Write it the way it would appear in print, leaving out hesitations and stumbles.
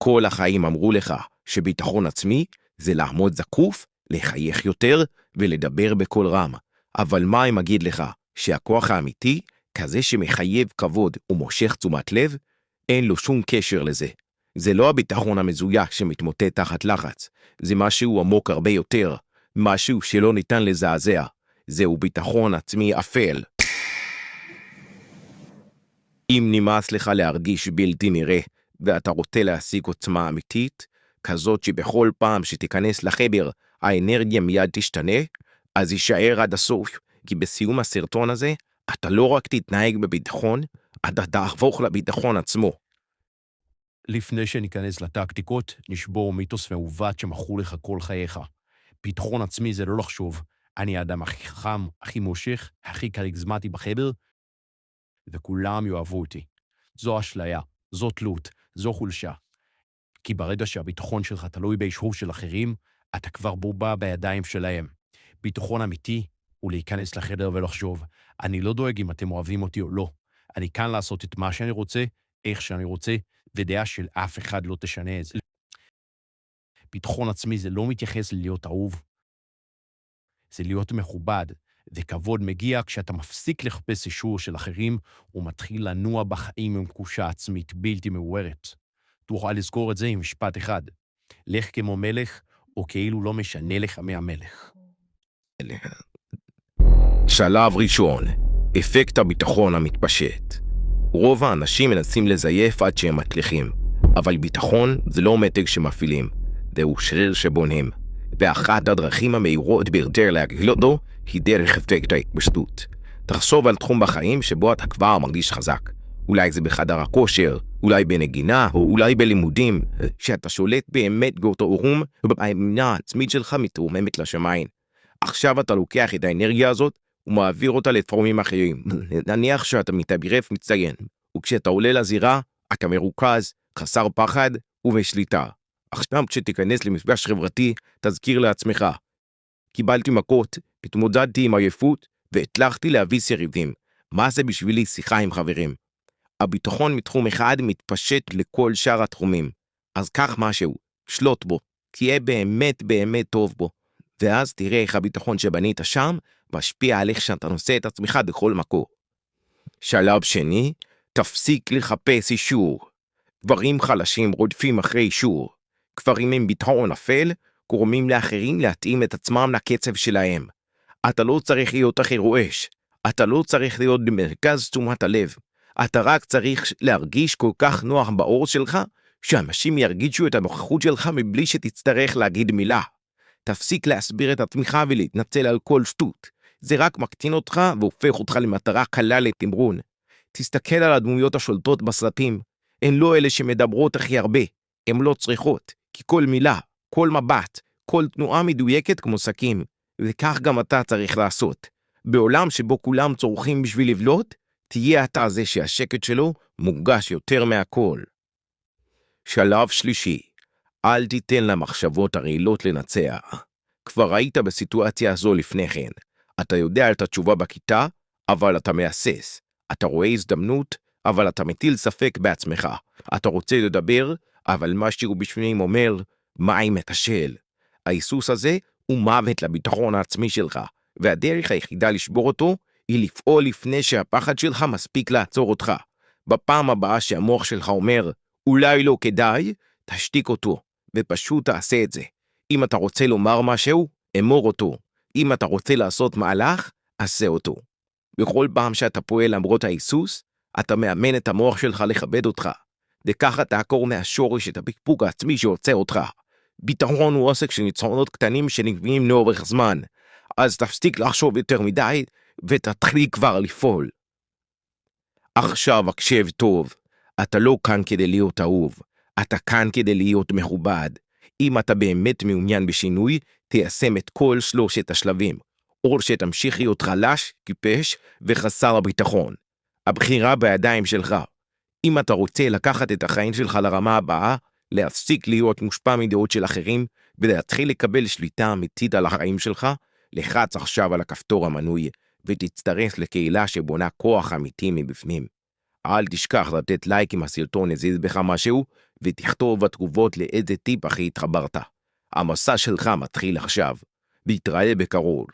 כל החיים אמרו לך שביטחון עצמי זה לעמוד זקוף, לחייך יותר ולדבר בקול רם. אבל מה אם אגיד לך שהכוח האמיתי, כזה שמחייב כבוד ומושך תשומת לב, אין לו שום קשר לזה. זה לא הביטחון המזויק שמתמוטט תחת לחץ, זה משהו עמוק הרבה יותר, משהו שלא ניתן לזעזע. זהו ביטחון עצמי אפל. אם נמאס לך להרגיש בלתי נראה, ואתה רוצה להשיג עוצמה אמיתית, כזאת שבכל פעם שתיכנס לחבר, האנרגיה מיד תשתנה, אז יישאר עד הסוף, כי בסיום הסרטון הזה, אתה לא רק תתנהג בביטחון, אתה תהפוך לביטחון עצמו. לפני שניכנס לטקטיקות, נשבור מיתוס מעוות שמכרו לך כל חייך. ביטחון עצמי זה לא לחשוב, אני האדם הכי חכם, הכי מושך, הכי קריזמטי בחבר, וכולם יאהבו אותי. זו אשליה, זו תלות, זו חולשה. כי ברגע שהביטחון שלך תלוי באישור של אחרים, אתה כבר בובה בידיים שלהם. ביטחון אמיתי הוא להיכנס לחדר ולחשוב, אני לא דואג אם אתם אוהבים אותי או לא. אני כאן לעשות את מה שאני רוצה, איך שאני רוצה, ודעה של אף אחד לא תשנה את זה. ביטחון עצמי זה לא מתייחס להיות אהוב. זה להיות מכובד, וכבוד מגיע כשאתה מפסיק לחפש אישור של אחרים, ומתחיל לנוע בחיים עם תחושה עצמית בלתי מעורערת. תוכל לזכור את זה עם משפט אחד. לך כמו מלך, או כאילו לא משנה לך מהמלך. שלב ראשון, אפקט הביטחון המתפשט. רוב האנשים מנסים לזייף עד שהם מצליחים, אבל ביטחון זה לא מתג שמפעילים, זהו שריר שבונים, ואחת הדרכים המהירות ביותר להגדיל אותו היא דרך אפקט ההתפשטות. תחשוב על תחום בחיים שבו אתה כבר מרגיש חזק. אולי זה בחדר הכושר, אולי בנגינה, או אולי בלימודים, שאתה שולט באמת באותו עורום, ובאמונה העצמית שלך מתרוממת לשמיים. עכשיו אתה לוקח את האנרגיה הזאת, ומעביר אותה לתחומים אחרים. נניח שאתה מתאגרף מצטיין, וכשאתה עולה לזירה, אתה מרוכז, חסר פחד ובשליטה. עכשיו כשתיכנס למפגש חברתי, תזכיר לעצמך. קיבלתי מכות, התמודדתי עם עייפות, והצלחתי להביס יריבים. מה זה בשבילי שיחה עם חברים? הביטחון מתחום אחד מתפשט לכל שאר התחומים. אז קח משהו, שלוט בו, תהיה באמת באמת טוב בו. ואז תראה איך הביטחון שבנית שם, משפיע על איך שאתה נושא את עצמך בכל מקום. שלב שני, תפסיק לחפש אישור. דברים חלשים רודפים אחרי אישור. כפרים עם ביטחון אפל, גורמים לאחרים להתאים את עצמם לקצב שלהם. אתה לא צריך להיות אחר רועש. אתה לא צריך להיות במרכז תשומת הלב. אתה רק צריך להרגיש כל כך נוח באור שלך, שאנשים ירגישו את הנוכחות שלך מבלי שתצטרך להגיד מילה. תפסיק להסביר את עצמך ולהתנצל על כל שטות. זה רק מקטין אותך והופך אותך למטרה קלה לתמרון. תסתכל על הדמויות השולטות בסרטים. הן לא אלה שמדברות הכי הרבה. הן לא צריכות, כי כל מילה, כל מבט, כל תנועה מדויקת כמו סכין. וכך גם אתה צריך לעשות. בעולם שבו כולם צורכים בשביל לבלוט, תהיה אתה זה שהשקט שלו מורגש יותר מהכל. שלב שלישי, אל תיתן למחשבות הרעילות לנצח. כבר היית בסיטואציה הזו לפני כן. אתה יודע את התשובה בכיתה, אבל אתה מאסס. אתה רואה הזדמנות, אבל אתה מטיל ספק בעצמך. אתה רוצה לדבר, אבל משהו בפנים אומר, מה אם מתשל? ההיסוס הזה הוא מוות לביטחון העצמי שלך, והדרך היחידה לשבור אותו היא לפעול לפני שהפחד שלך מספיק לעצור אותך. בפעם הבאה שהמוח שלך אומר, אולי לא כדאי, תשתיק אותו, ופשוט תעשה את זה. אם אתה רוצה לומר משהו, אמור אותו. אם אתה רוצה לעשות מהלך, עשה אותו. בכל פעם שאתה פועל למרות ההיסוס, אתה מאמן את המוח שלך לכבד אותך. וככה תעקור מהשורש את הפקפוק העצמי שעוצר אותך. ביטחון הוא עסק של ניצחונות קטנים שנגבים לאורך זמן. אז תפסיק לחשוב יותר מדי, ותתחיל כבר לפעול. עכשיו הקשב טוב. אתה לא כאן כדי להיות אהוב. אתה כאן כדי להיות מכובד. אם אתה באמת מעוניין בשינוי, תיישם את כל שלושת השלבים. או שתמשיך להיות חלש, טיפש וחסר הביטחון. הבחירה בידיים שלך. אם אתה רוצה לקחת את החיים שלך לרמה הבאה, להפסיק להיות מושפע מדעות של אחרים, ולהתחיל לקבל שליטה אמיתית על החיים שלך, לחץ עכשיו על הכפתור המנוי, ותצטרף לקהילה שבונה כוח אמיתי מבפנים. אל תשכח לתת לייק אם הסרטון הזיז בך משהו, ותכתוב בתגובות לאיזה טיפ הכי התחברת. המסע שלך מתחיל עכשיו. ויתראה בקרוב.